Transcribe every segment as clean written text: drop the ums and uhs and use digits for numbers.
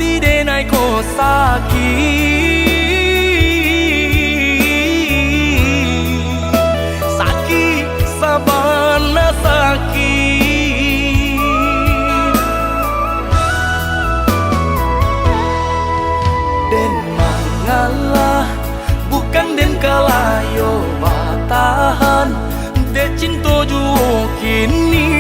pasti denai ko sakit sabana sakit den mangalah bukan den kalayo batahan de cinta juo kini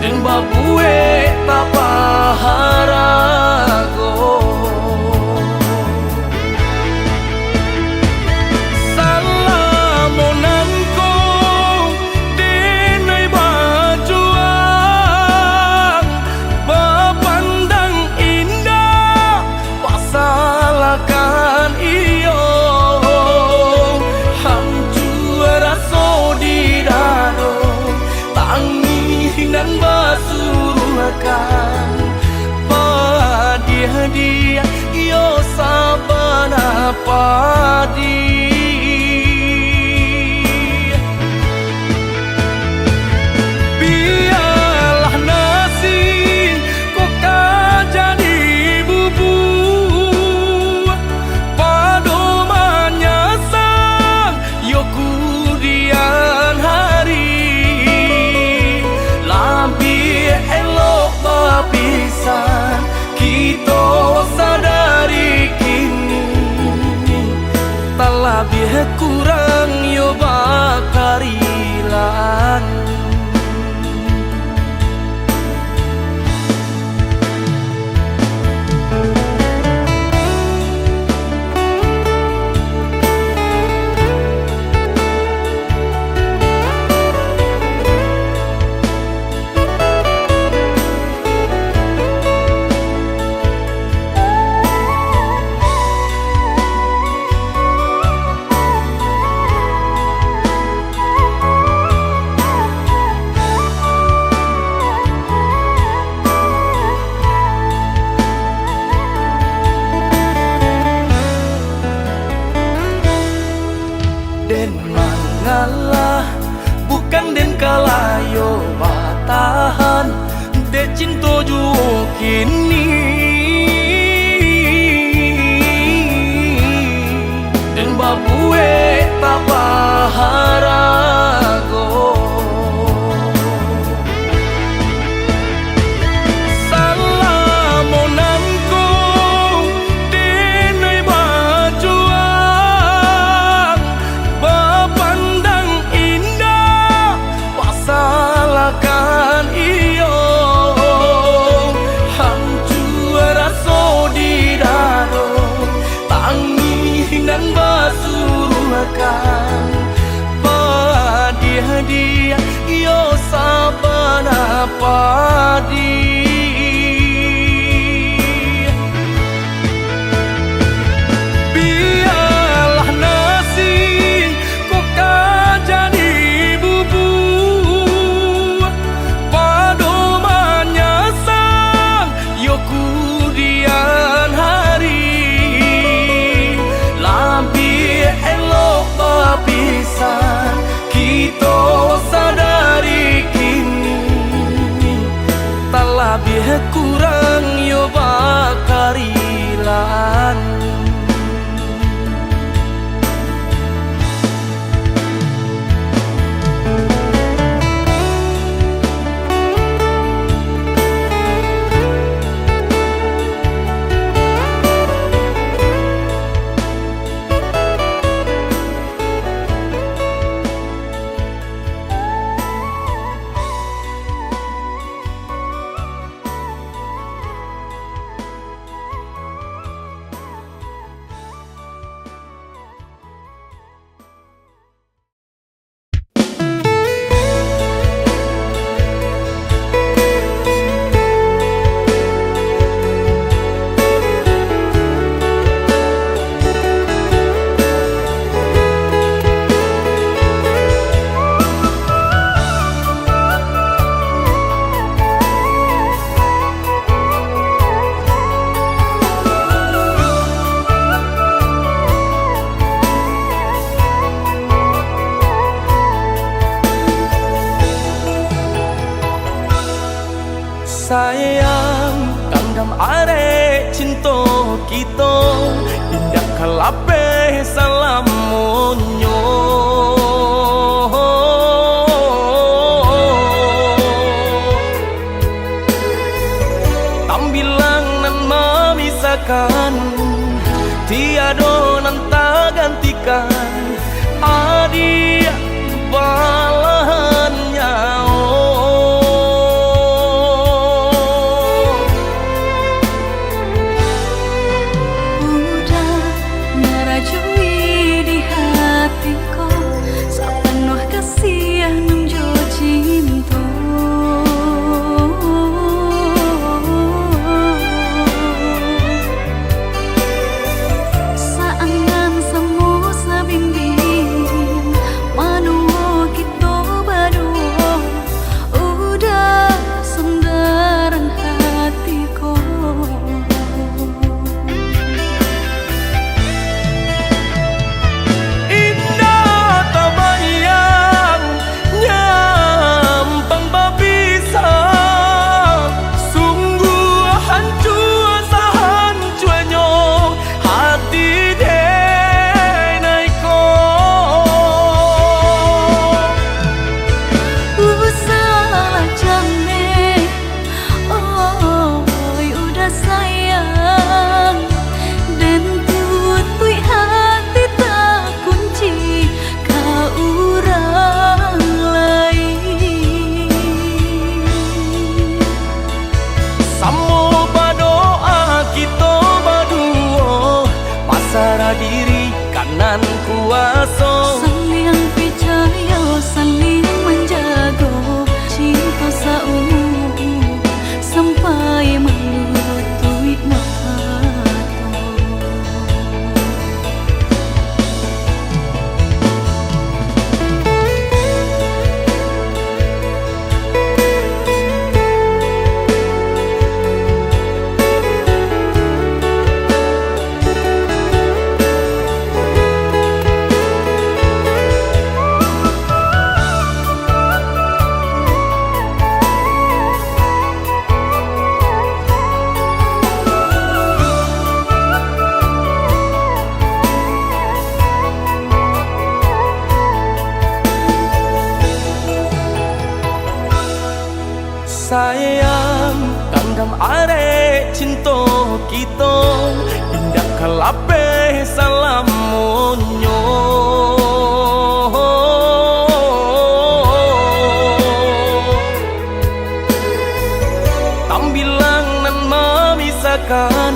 den babue tapaharago salamonanko denai bajuang bapandang indah pasalakan iyo hancur raso di dado tanginan basuruhkan padia iyo sabana padi biarlah nasi kok jadi bubur padomanya sang yo kudian hari lambi elok bapisan kita sadari kini tak lebih kurang yo bakarilan den mangalah bukan den kalayo batahan de cinta juo kini den babue tapaharago salamonanko denai bajuang bapandang indah pasalakan iyo hancur raso di dado tanginan basuruhkan padia iyo sabana padi biarlah nasi kok jadi bubur padomanya sang yo kudian hari lambi elok bapisan kita sadari kini tak lebih kurang yo bakarilan are cinta kita indah kalape salamonyo. Tambilang nan memisahkan, tiada nan tak gantikan adik balahannya. Udah merajui di hatiku sepenuh kasih nun jo cinta. Diri kanan kuasa saling percaya saling menjaga cinta saumu sampai melutui mata. Sayang kanggam are cinta kita indah kalape salamonyo. Tambilang nan memisahkan,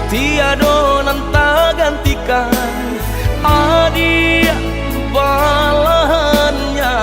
tiada nan tak gantikan adik balahannya.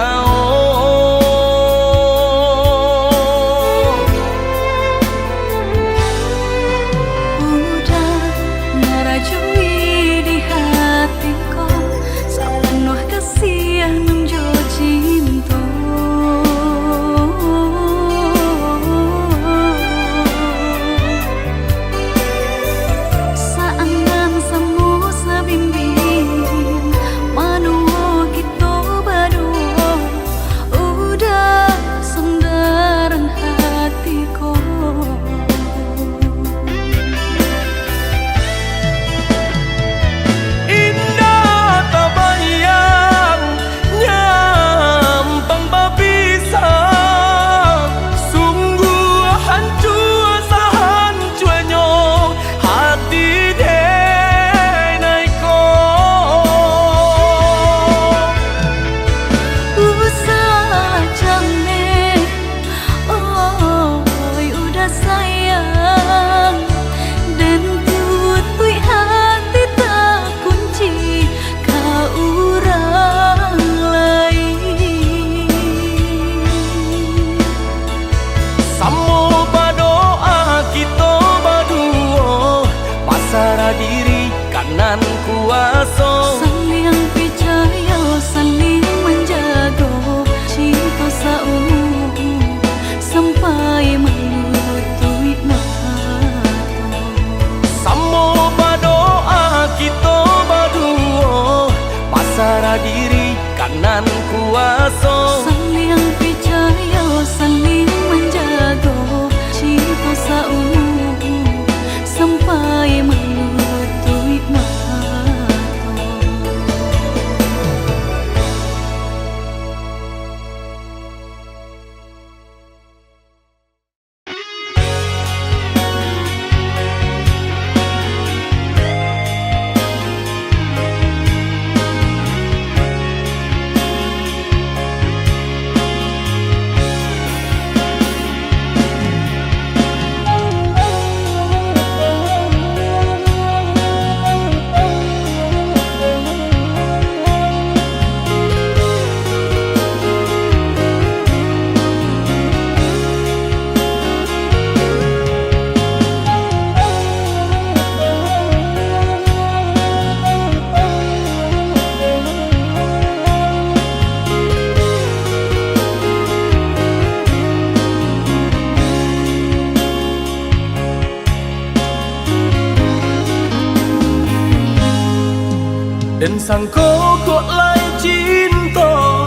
Dan sang kok lai cinta,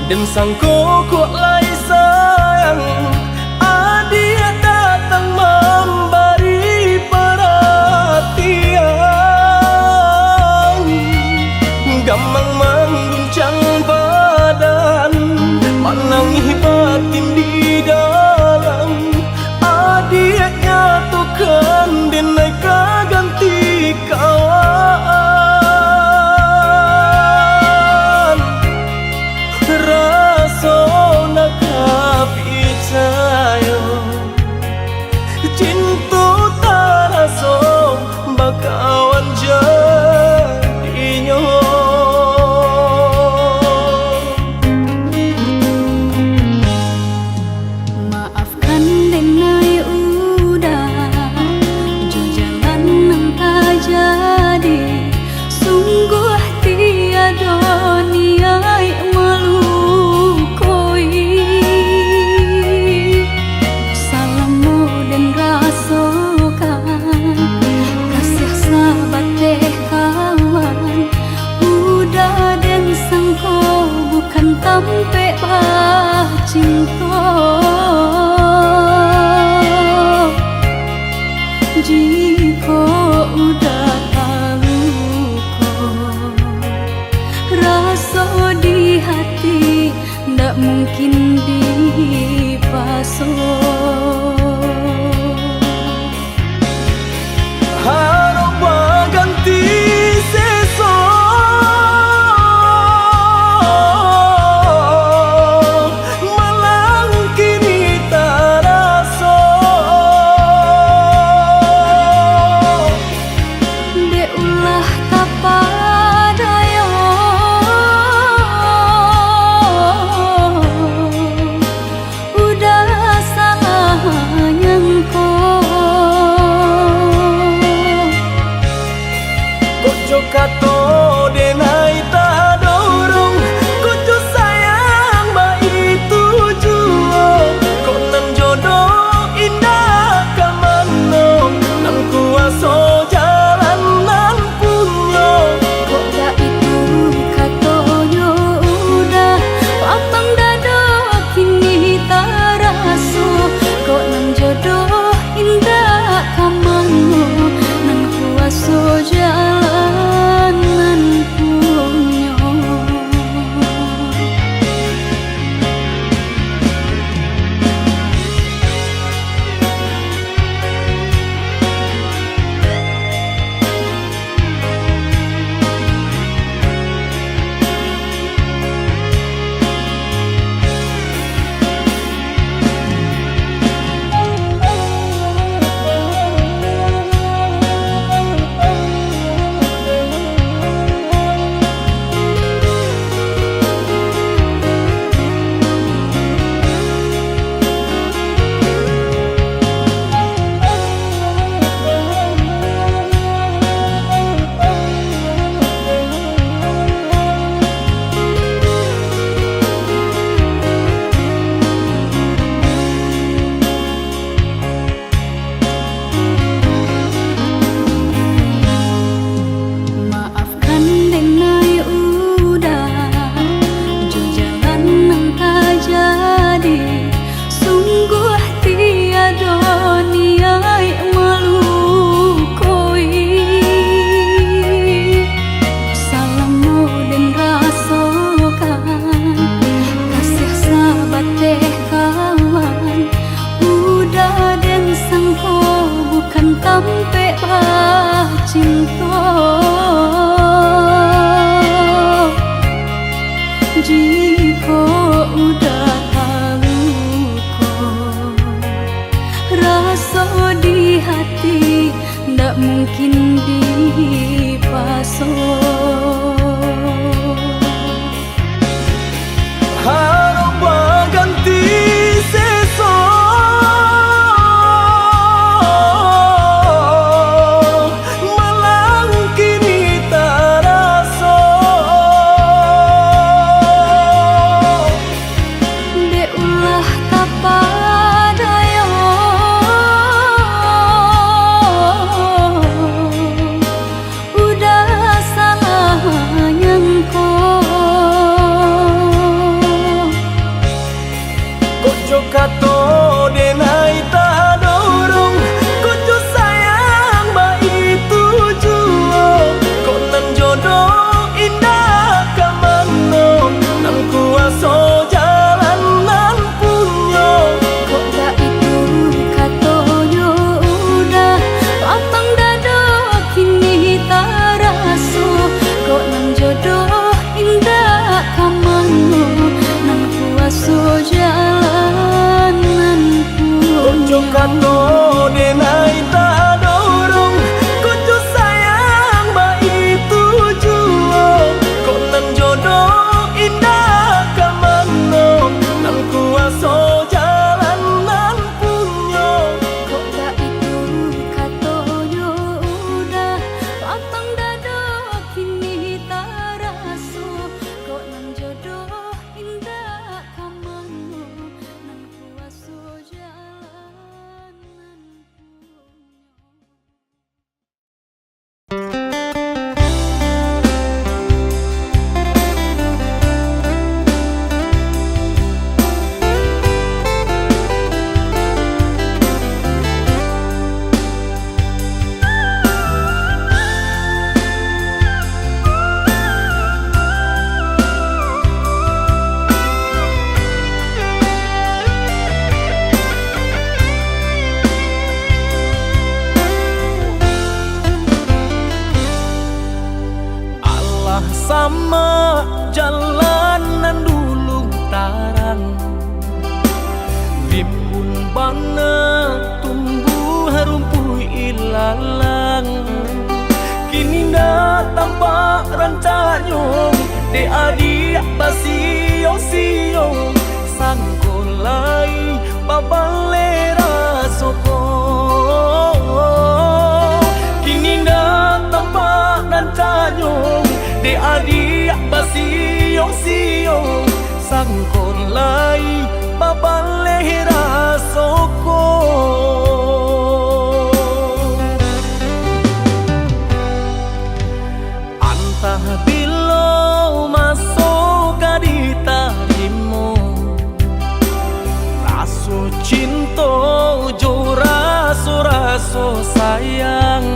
dan sang kok lai sayang. Dia datang memberi perhatian, gamang mengguncang badan, menangis batin di dalam. Dia nyatukan dan naik ganti kawan. Rasa nak percaya cinta tak rasa bakawan jadinya. Maafkan denai udah jo jalan nang tak jadi. Sungguh tiada niat melukoi. Salahmu dan rasakan kasih sahabat teh kawan. Udah dan sangko bukan tampe bah cinta. Jika udah tahu kok rasa di hati ndak mungkin dipasok. Harap ganti sesok, malang kini tak rasa. Dek ulah kapadaya, udah salah nyangko. Kojo kato denai tak dorong, kojo sayang ba itu juo. Kok nan jodoh indah kamano, nan kuaso jalan nan punyo. Kok dah itu katonyo udah papang dado kini tak raso. Kok nang jodoh indah kamano, nang kuaso jalan nan punyo. Maafkan denai udah jo jalan nang tak jadi. Sungguh tiada niat melukoi. Salahmu dan rasakan kasih sahabat teh kawan. Udah dan sangko bukan tampe bah cinta. Jika udah tahu kok rasa di hati ndak mungkin dipasok. Harap ganti sesok, malang kini tak rasa. Dek ulah kapadaya, udah salah denai tak dorong kucu sayang baik tujuan kok nan jodoh indah kamano nan kuaso jalan nan punyo Kok tak itu katonyo udah lapang dado kini tak raso Kok nang jodoh indah kamano nang kuaso jalan nan punyo Allah sama jalanan dulu tarang Rimbun bana tumbuh rumpuh ilalang Kini dah tampak rancanyong De adik basio-sio Sangkolai babalera soko Kini dah tampak rancanyong De adik basio-sio Sangkolai babalera soko Antah bilo masuk di tarimo Raso cinta jo raso sayang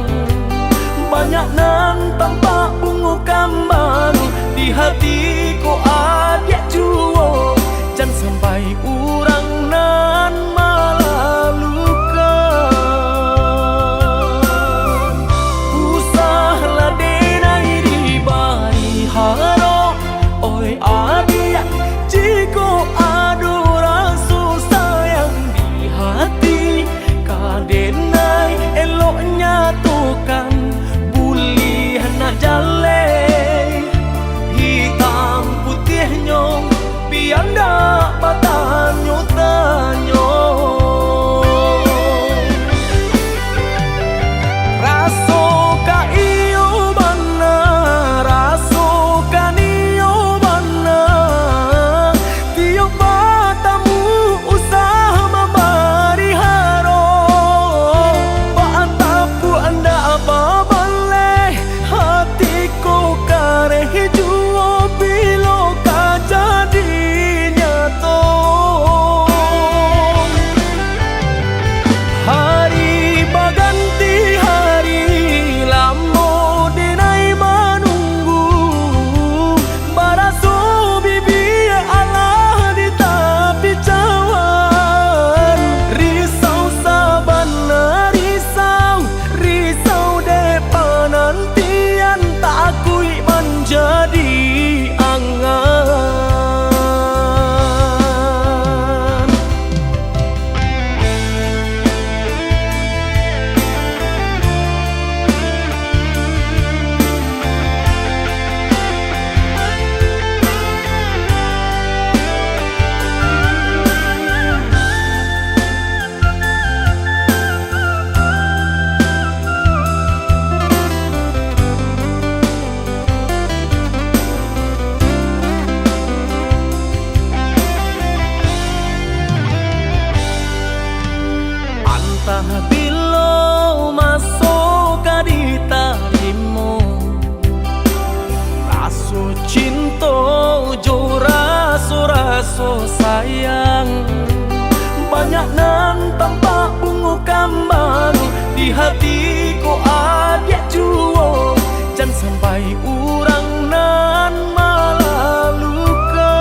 Banyak nan tampak bunga kambang Di hatiku ada juo Jangan sampai orang nan malah luka Usahlah denai di bari haro Oi adik jiko adu rasu sayang di hati Kadenai eloknya tukan Buli hana jale Hitam putih nyong Pianda patanyo tanyo Raso ka iyo bana Raso ka niyo bana Tiyo batamu usaha mabari haro Paantapu anda apa baleh Hatiku kareh juo bilo ka jadi nyato Hari baganti hari lamo denai manunggu Baraso bibi Allah di tapi cawan Risau sabana risau depan nantian tak akui menjadi angan Antah bilo masuk di tarimo Raso cinta jo raso sayang Banyak nan tampak bunga kambang Di hatiku ada juo Jangan sampai orang nan malah luka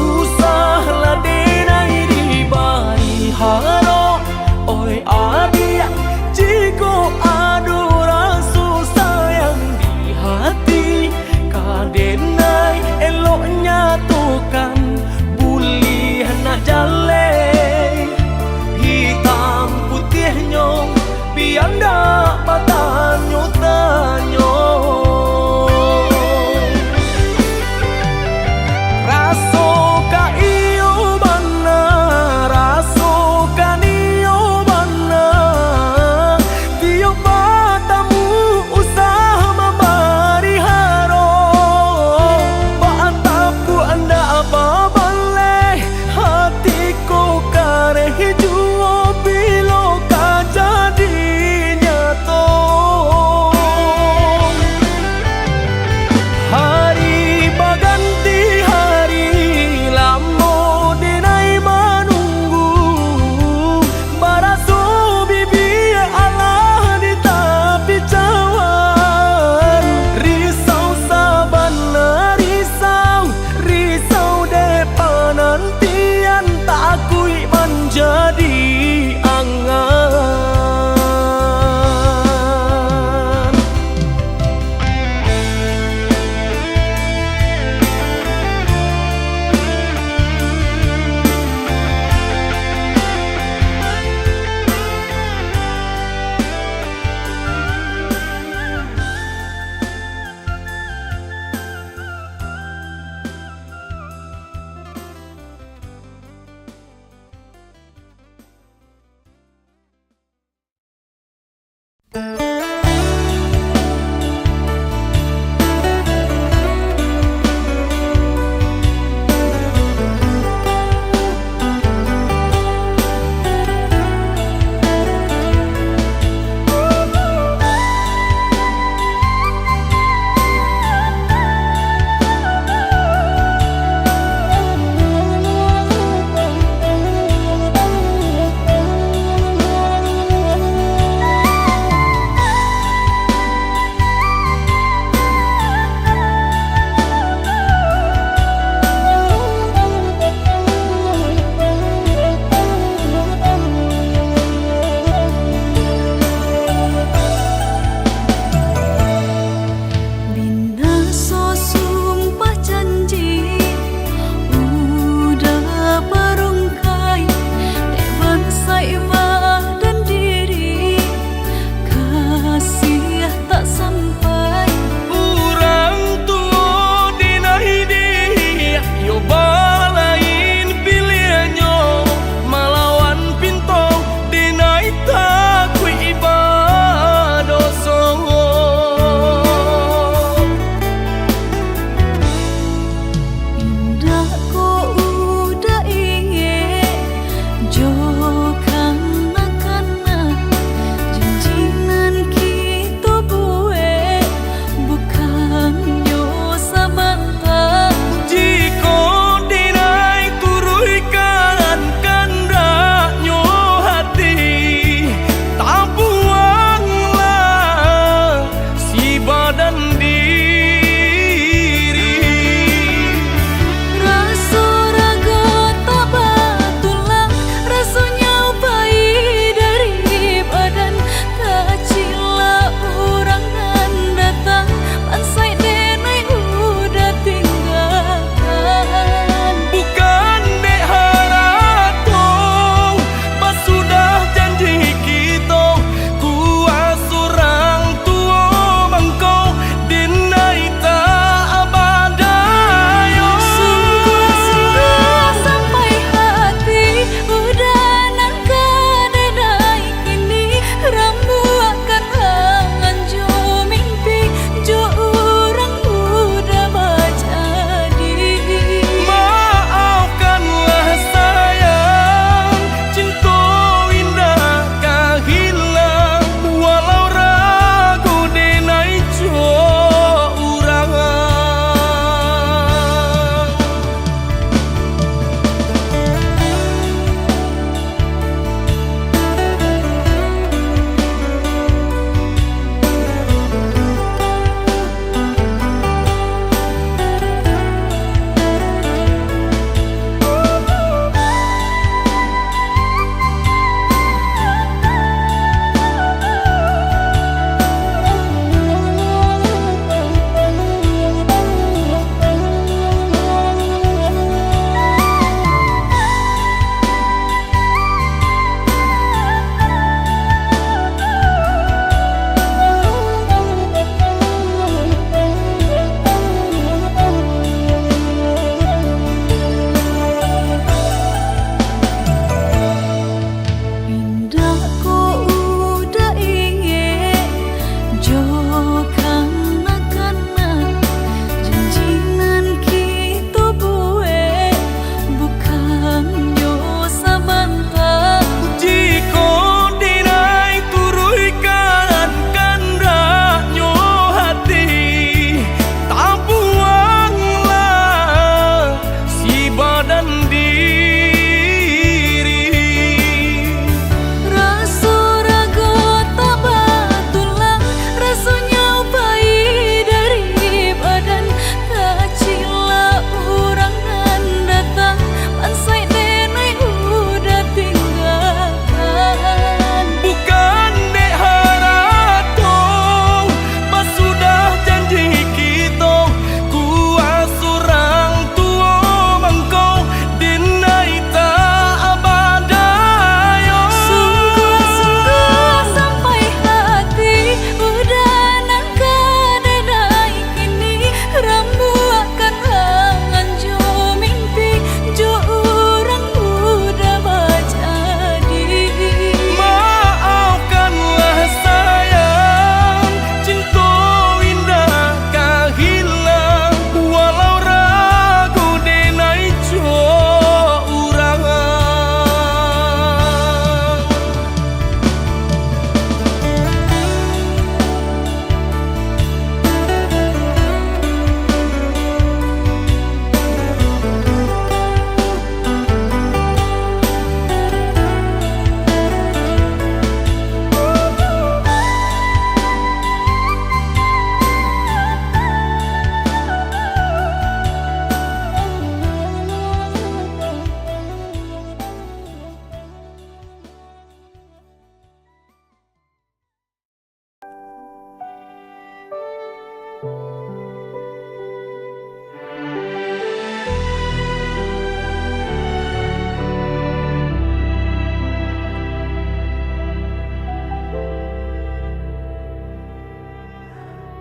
Usahlah denai di bari haro Oi adik jiko adu rasu sayang di hati Kadenai eloknya tukan Buli hana jale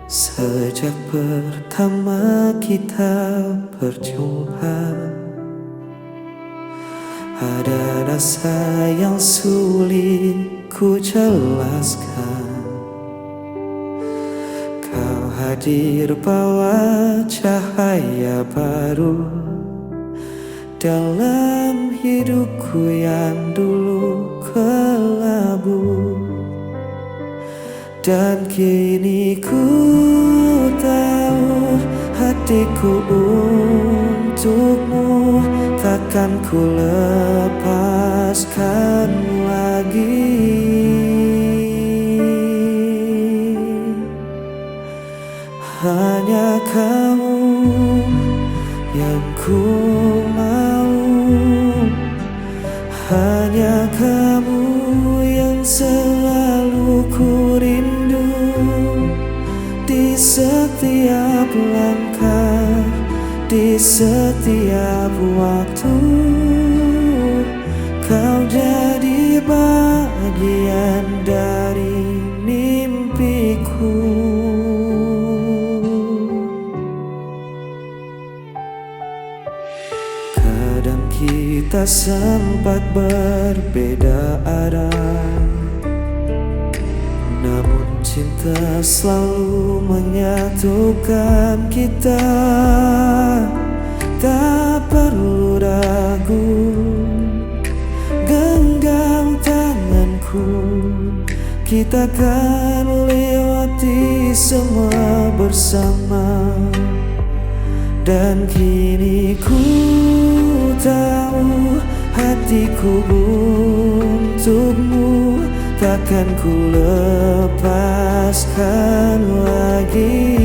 Sejak pertama kita berjumpa, ada rasa yang sulit ku jelaskan. Kau hadir bawa cahaya baru dalam hidupku yang dulu kelabu. Dan kini ku tahu hatiku untukmu takkan ku lepaskan lagi. Hanya kamu yang ku mau, hanya kamu yang selalu ku rindu. Di setiap langkah, di setiap waktu, kau jadi bagian dari mimpiku. Kadang kita sempat berbeda arah, namun cinta selalu menyatukan kita. Tak perlu ragu, genggam tanganku, kita akan lewati semua bersama. Dan kini ku tahu hatiku untukmu takkan ku lepaskan lagi.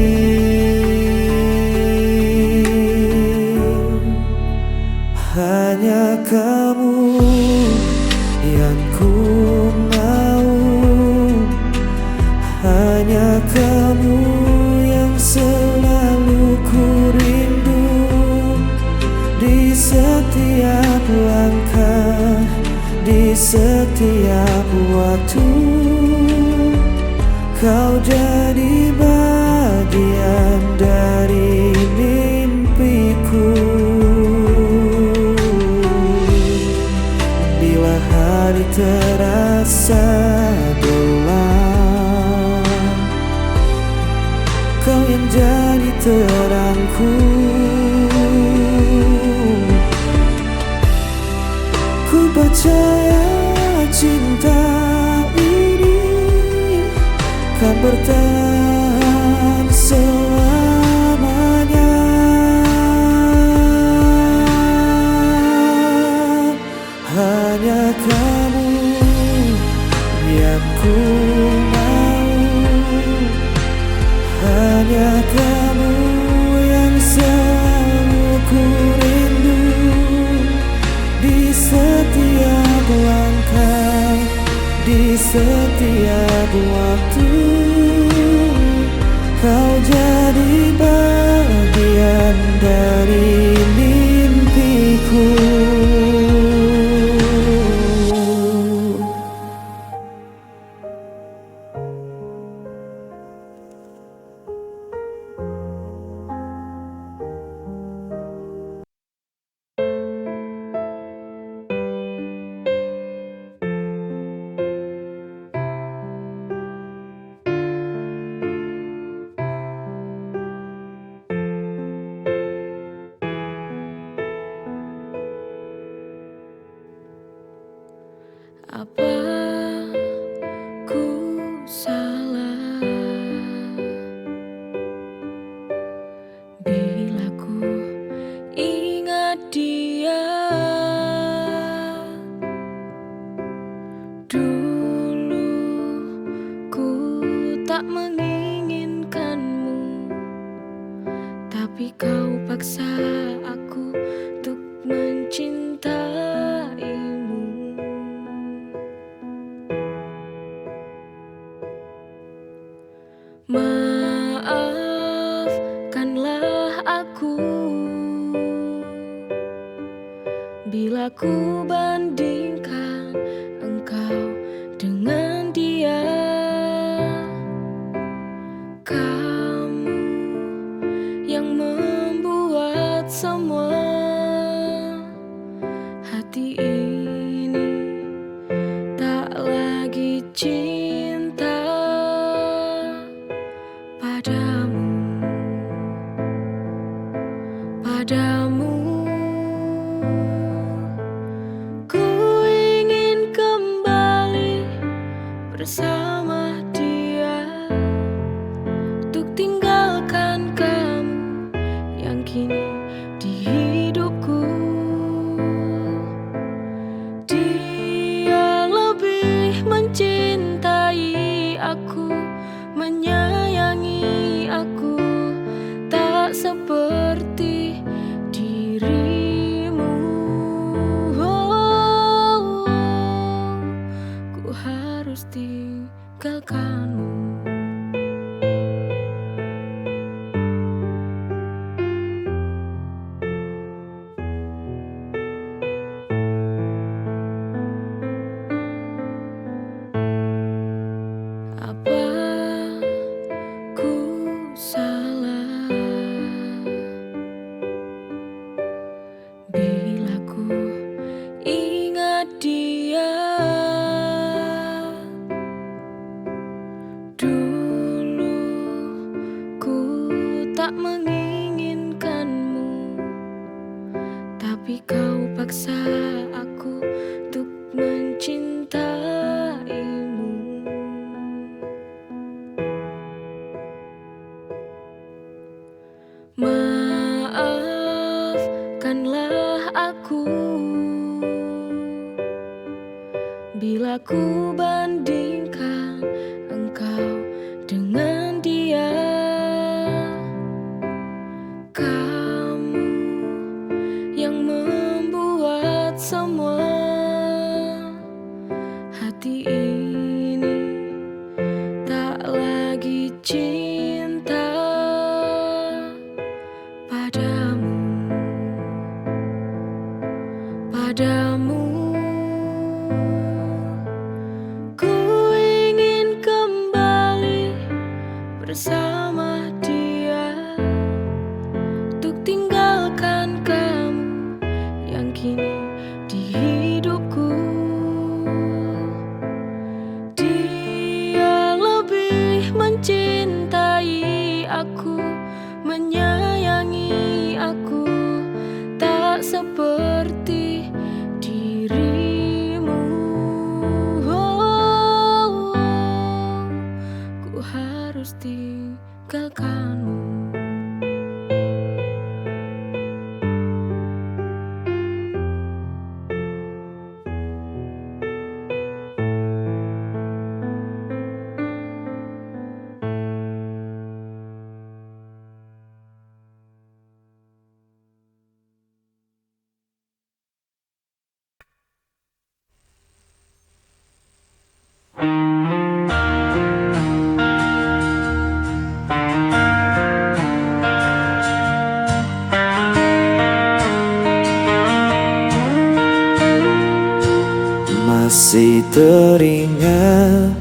Hanya kamu yang ku mau, hanya kamu yang selalu ku rindu. Di setiap langkah, di setiap waktu, kau jadi bagian dari mimpiku. Bila hari terasa gelap, kau yang jadi terangku. Ku percaya cinta ini kan bertahan selamanya. Hanya kamu yang ku mau, hanya kamu yang selalu ku rindu. Di setiap langkah, di setiap waktu, kau jadi bagian dari mimpiku. Apa ku salah bila ku ingat dia? Dulu ku tak menginginkanmu, tapi kau paksa aku untuk mencintaimu. Maafkanlah aku bila ku bandingkan engkau menyayangi aku, tak seperti dirimu. Ku harus tinggalkanmu. Apa ku salah bila ku ingat dia? Dulu ku tak menginginkanmu, tapi kau paksa aku untuk mencintaimu. Maafkanlah aku bila ku bandingkan engkau dengan dia. Kamu yang membuat semua hati ini tak lagi cinta padamu. Ku ingin kembali bersama dia, untuk tinggalkan kamu yang kini di hidupku. Dia lebih mencintai aku, menyayangi aku, tak seperti dirimu. Ku harus tinggalkanmu. Masih teringat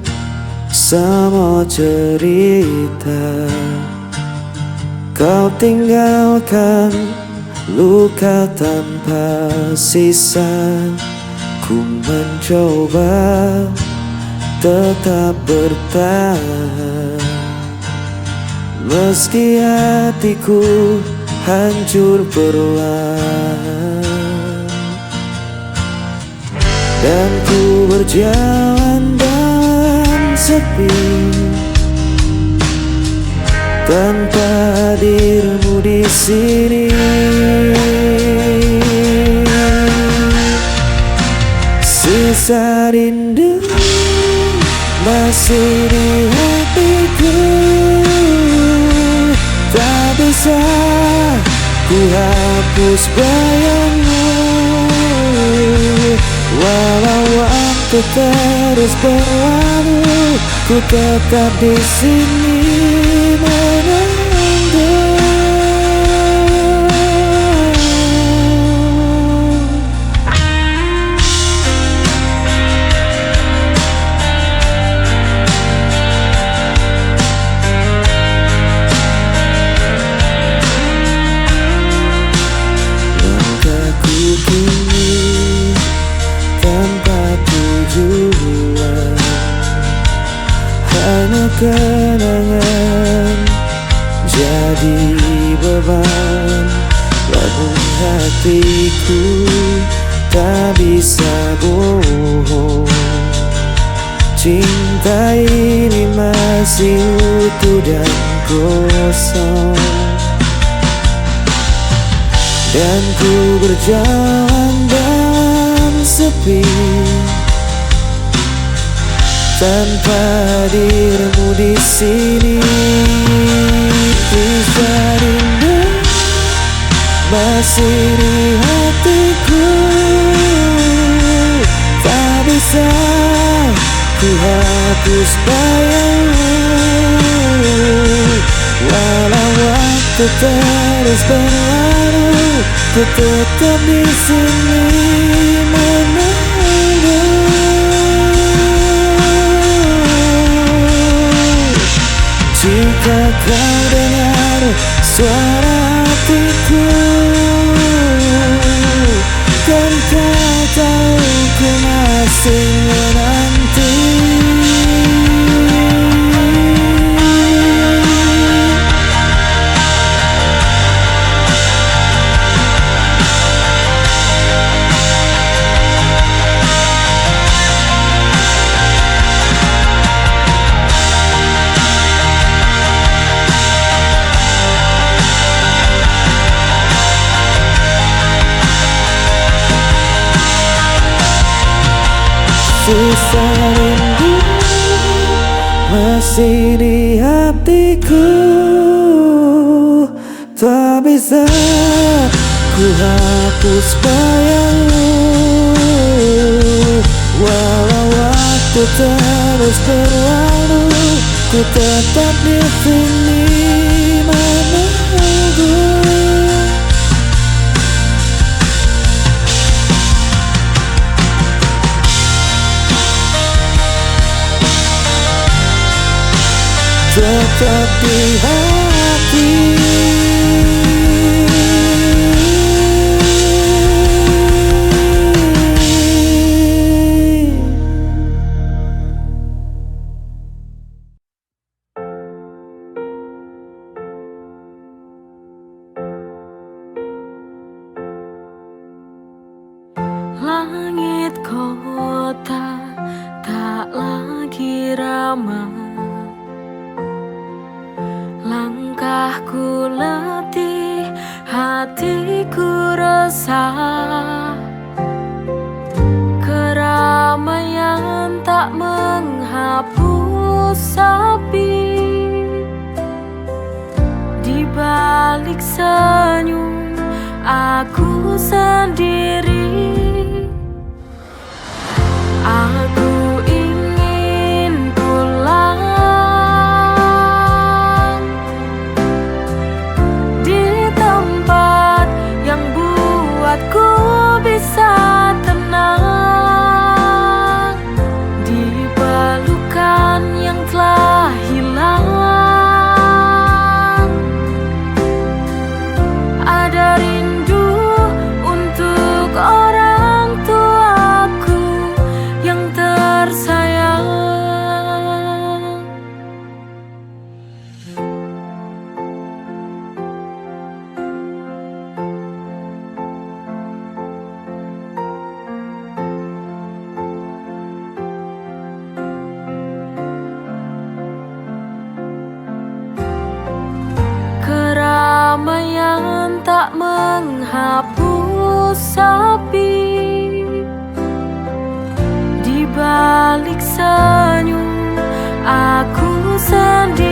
semua cerita kau tinggalkan, luka tanpa sisa. Ku mencoba tetap bertahan, meski hatiku hancur perlahan. Dan ku berjalan dalam sepi, tanpa hadirmu di sini. Sisa rindu masih di hatiku, tak bisa ku hapus bayangmu. Walau waktu terus berlalu, ku tetap di sini menunggu. Langkahku kini tanpa tujuan, hanya kenangan jadi beban. Namun hatiku tak bisa bohong, cinta ini masih utuh dan kosong. Dan ku berjalan dalam sepi, tanpa dirimu di sini. Bisa rindu masih di hatiku, tak bisa ku hapus bayangmu. Walau waktu terus berlalu, ku tetap di sini menunggu. Jika kau dengar suara hatiku, kan kau tahu ku masih menanti. Sisa rindu masih di hatiku, tak bisa ku hapus bayangmu. Walau waktu terus berlalu, ku tetap di sini menunggu. Tetap di hati. Langit kota tak lagi ramai, langkahku letih, hatiku resah. Keramaian tak menghapus sepi, di balik senyum aku sendiri. Aku ingin pulang di tempat yang buatku bisa tenang, di pelukan yang telah hilang. Ada rindu untuk orang tuaku yang tersayang. Keramaian tak menghapus sepi, di balik senyum aku sendiri.